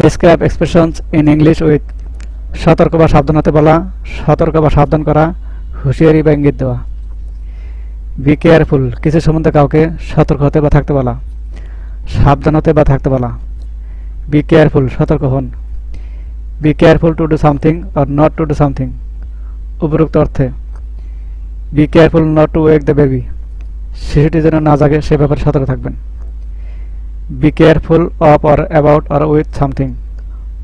Describe expressions in English with সতর্ক বা সাবধান হতে বলা, সতর্ক বা সাবধান করা, হুঁশিয়ারি বা ইঙ্গিত দেওয়া। বি কেয়ারফুল কিছু সম্বন্ধে কাউকে সতর্ক হতে বা থাকতে বলা, সাবধান হতে বা থাকতে বলা। বি কেয়ারফুল সতর্ক হন। Be careful to do something or not to do something উপরোক্ত অর্থে। Be careful not to wake the baby শিশুটি যেন না জাগে সে ব্যাপারে সতর্ক থাকবেন। Be careful of or about or with something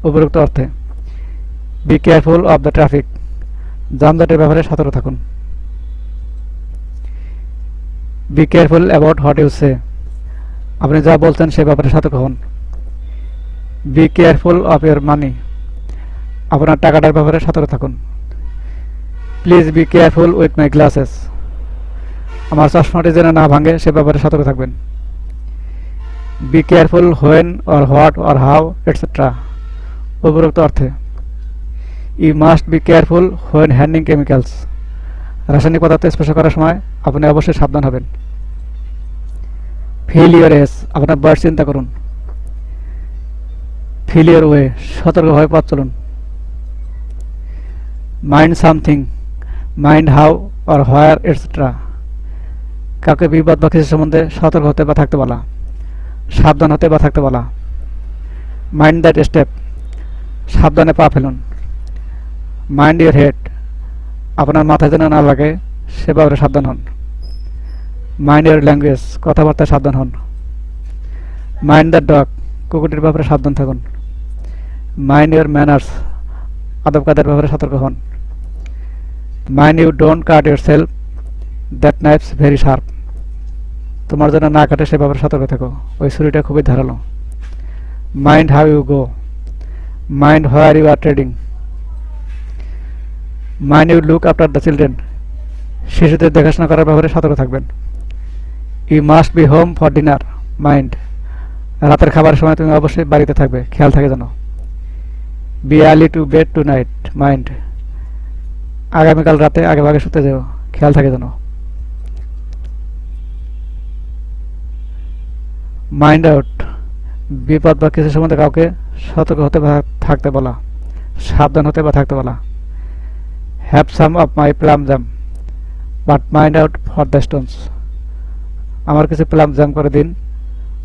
উপরোক্ত অর্থে। Be careful of the traffic যানজটের ব্যাপারে সতর্ক থাকুন। Be careful about what you say আপনি যা বলছেন সে ব্যাপারে সতর্ক হন। Be careful of your money আপনার টাকাটার ব্যাপারে সতর্ক থাকুন। Please be careful with my glasses আমার চশমাটি যেন না ভাঙে সে ব্যাপারে সতর্ক থাকবেন। Be careful when or what or how etcetera উপরোক্ত অর্থে। You must be careful when handling chemicals রাসায়নিক পদার্থ স্পর্শ করার সময় আপনি অবশ্যই সাবধান হবেন। ফিল ইউর এস আপনার বয়স চিন্তা করুন। ফিল ইউর ওয়ে সতর্কভাবে পথ চলুন। Mind something mind how or where etcetera কাউকে বিপদ বা কিছু সম্বন্ধে সতর্ক হতে বা থাকতে বলা, সাবধান হতে বা থাকতে বলা। মাইন্ড দ্যাট স্টেপ সাবধানে পা ফেলুন। মাইন্ড ইউর হেড আপনার মাথায় যেন না লাগে সে ব্যাপারে সাবধান হন। মাইন্ড ইউর ল্যাঙ্গুয়েজ কথাবার্তায় সাবধান হন। মাইন্ড দ্য ডগ কুকুরটির ব্যাপারে সাবধান থাকুন। মাইন্ড ইউর ম্যানার্স আদব কায়দার ব্যাপারে সতর্ক হন। Mind you don't cut yourself that knife's very sharp তোমার যেন না কাটে সে ব্যাপারে সতর্ক থাকো ওই ছুরিটা খুবই ধারালো। Mind how you go mind where you are treading. Mind you look after the children শিশুদের দেখাশোনা করার ব্যাপারে সতর্ক থাকবেন। You must be home for dinner mind রাতের খাবারের সময় তুমি অবশ্যই বাড়িতে থাকবে খেয়াল থাকে যেন। Be early to bed tonight mind আগামীকাল রাতে আগে ভাগে শুতে যাও খেয়াল থাকে যেন। মাইন্ড আউট বিপদ বা কিছু সম্বন্ধে কাউকে সতর্ক হতে বা থাকতে বলা, সাবধান হতে বা থাকতে বলা। Have some of my plum jam but mind out for the Stones আমার কিছু প্লাম জ্যাম করে দিন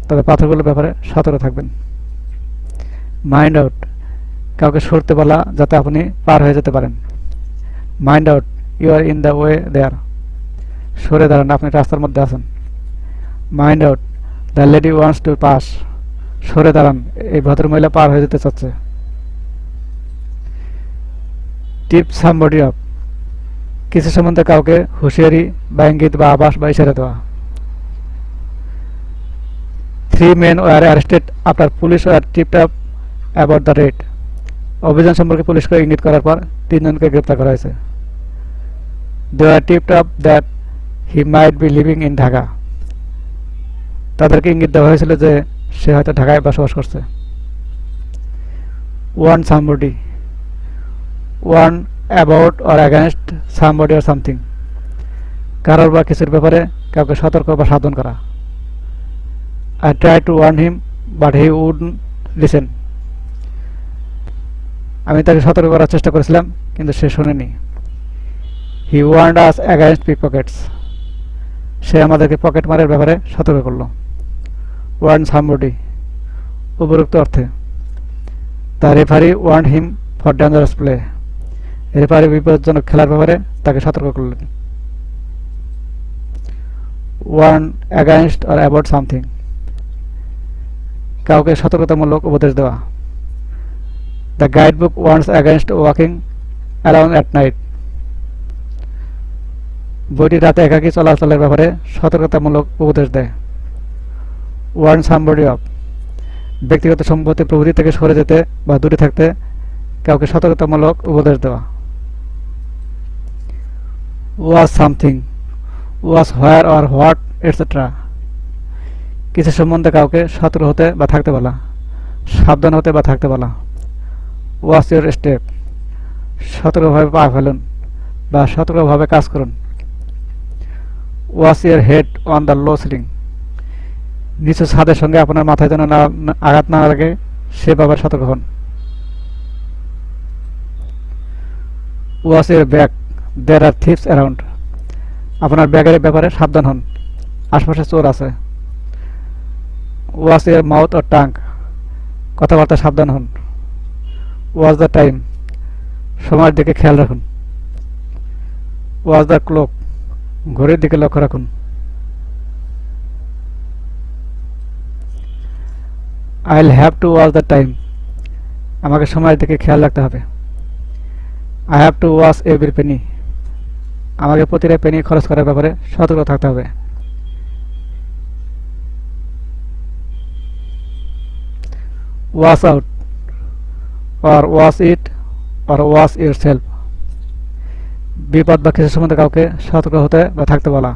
তবে পাথরগুলোর ব্যাপারে সতর্ক থাকবেন। মাইন্ড আউট কাউকে সরতে বলা যাতে আপনি পার হয়ে যেতে পারেন। Mind out you are in the way there সরে দাঁড়ান আপনি রাস্তার মধ্যে আছেন। Mind out the lady wants to pass সরে দাঁড়ান এই ভদ্রমহিলা পার হয়ে যেতে চাচ্ছে। টিপ সামবডি আপ কিছু সম্বন্ধে কাউকে হুঁশিয়ারি বা ইঙ্গিত বা আভাস বা ইশারা দেওয়া। 3 men were arrested after police were tipped up about the raid অভিযান সম্পর্কে পুলিশকে ইঙ্গিত করার পর 3 জনকে গ্রেপ্তার করা হয়েছে। They were tipped up that he might be living in Dhaka তাদেরকে ইঙ্গিত দেওয়া হয়েছিল যে সে হয়তো ঢাকায় বসবাস করছে। Warn somebody warn about or against somebody or something কারোর বা কিছুর ব্যাপারে কাউকে সতর্ক বা সাবধান করা। I tried to warn him but he wouldn't listen আমি তাকে সতর্ক করার চেষ্টা করেছিলাম কিন্তু সে শোনেনি। He warned us against pickpockets সে আমাদেরকে পকেট মারের ব্যাপারে সতর্ক করলো। Warn somebody উপরোক্ত অর্থে। The referee warned him for dangerous play referee বিপজ্জনক খেলার ব্যাপারে তাকে সতর্ক করলেন। Warn against or about something কাউকে সতর্কতামূলক উপদেশ দেওয়া। The guidebook warns against walking alone at night বইটি রাতে একাকী চলাচলের ব্যাপারে সতর্কতামূলক উপদেশ দেয়। Warn somebody of ব্যক্তিগত সম্পত্তি প্রভৃতি থেকে সরে যেতে বা দূরে থাকতে কাউকে সতর্কতামূলক উপদেশ দেওয়া। Was something was where or what etc কিছু সম্বন্ধে কাউকে সতর্ক হতে বা থাকতে বলা, সাবধান হতে বা থাকতে বলা। ওয়াচ ইউর স্টেপ সতর্কভাবে পা ফেলুন বা সতর্কভাবে কাজ করুন। Watch your head on the low ceiling নিচু ছাদের সঙ্গে আপনার মাথায় যেন আঘাত না লাগে সে ব্যাপারে সতর্ক হন। Watch your bag, there are thieves around. আপনার ব্যাগের ব্যাপারে সাবধান হন, আশপাশে চোর আছে। Watch your mouth or tongue, কথাবার্তা সাবধান হন। ওয়াচ দ্য টাইম, সময়ের দিকে খেয়াল রাখুন। ওয়াচ দ্য ক্লক, ঘড়ির দিকে লক্ষ্য রাখুন। I will have to watch the time, আমাকে সময়ের দিকে খেয়াল রাখতে হবে। I have to watch every Penney, আমাকে প্রতিটা পেনি খরচ করার ব্যাপারে সতর্ক থাকতে হবে। Watch out or was it or was yourself, বিপদ বা কিছু সম্বন্ধে কাউকে সতর্ক হতে বা থাকতে বলা,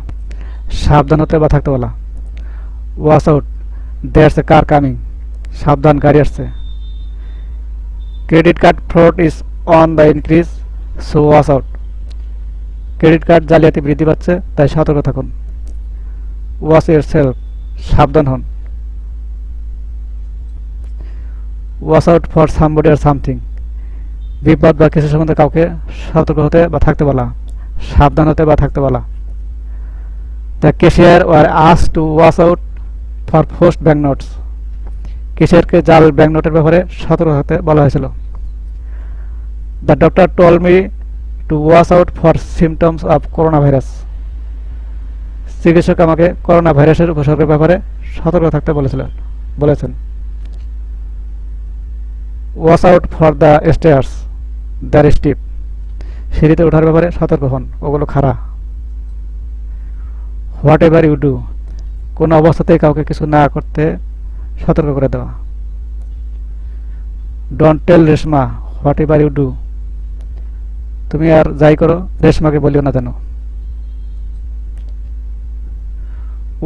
সাবধান হতে বা থাকতে বলা। ওয়াচ আউট, দেয়ারস এ কার কামিং, সাবধান গাড়ি আসছে। Credit card fraud is on the increase, so watch out, credit card জালিয়াতি বৃদ্ধি পাচ্ছে, তাই সতর্ক থাকুন। ওয়াচ ইয়োরসেলফ, সাবধান হন। Watch out for somebody or something, বিপদ বা কিছু সম্বন্ধে কাউকে সতর্ক হতে বা থাকতে বলা, সাবধান হতে বা থাকতে বলা। The cashier were asked to watch out for forged bank notes, ক্যাশিয়ারকে জাল ব্যাংক নোটের ব্যাপারে সতর্ক হতে বলা হয়েছিল। The doctor told me to watch out for symptoms of corona virus, চিকিৎসক আমাকে করোনা ভাইরাসের উপসর্গের ব্যাপারে সতর্ক থাকতে বলেছেন। Watch out for the stairs, they're steep, সিঁড়িতে ওঠার ব্যাপারে সতর্ক হন, ওগুলো খাড়া। হোয়াট এভার ইউ ডু, কোনো অবস্থাতেই কাউকে কিছু না করতে সতর্ক করে দেওয়া। Don't tell Reshma whatever you do, তুমি আর যাই করো রেশমাকে বলিও না যেন।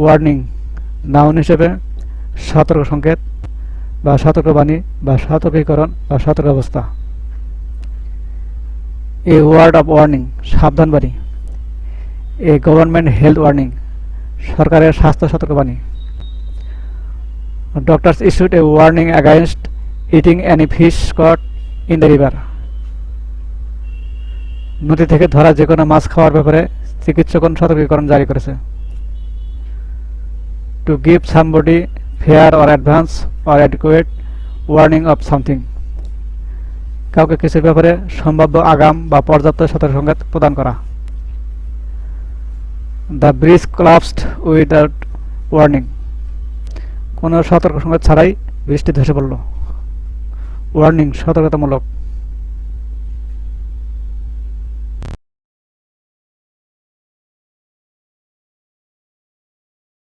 ওয়ার্নিং, নাউন হিসেবে সতর্ক সংকেত বা সতর্কবাণী বা সতর্কীকরণ বা সতর্ক অবস্থা। এ ওয়ার্ড অফ ওয়ার্নিং, সাবধানবাণী। এ গভর্নমেন্ট হেলথ ওয়ার্নিং, সরকারের স্বাস্থ্য সতর্কবাণী। Doctors issued a warning against eating any fish caught in the river, নদী থেকে ধরা যে কোনো মাছ খাওয়ার ব্যাপারে চিকিৎসকগণ সতর্কীকরণ জারি করেছে। To give somebody fair or advance or adequate warning of something, কাউকে কিছুর ব্যাপারে সম্ভাব্য আগাম বা পর্যাপ্ত সতর্ক সংকেত প্রদান করা। The bridge collapsed without warning, কোনো সতর্ক সংকেত ছাড়াই বৃষ্টি ধসে পড়ল। ওয়ার্নিং, সতর্কতামূলক।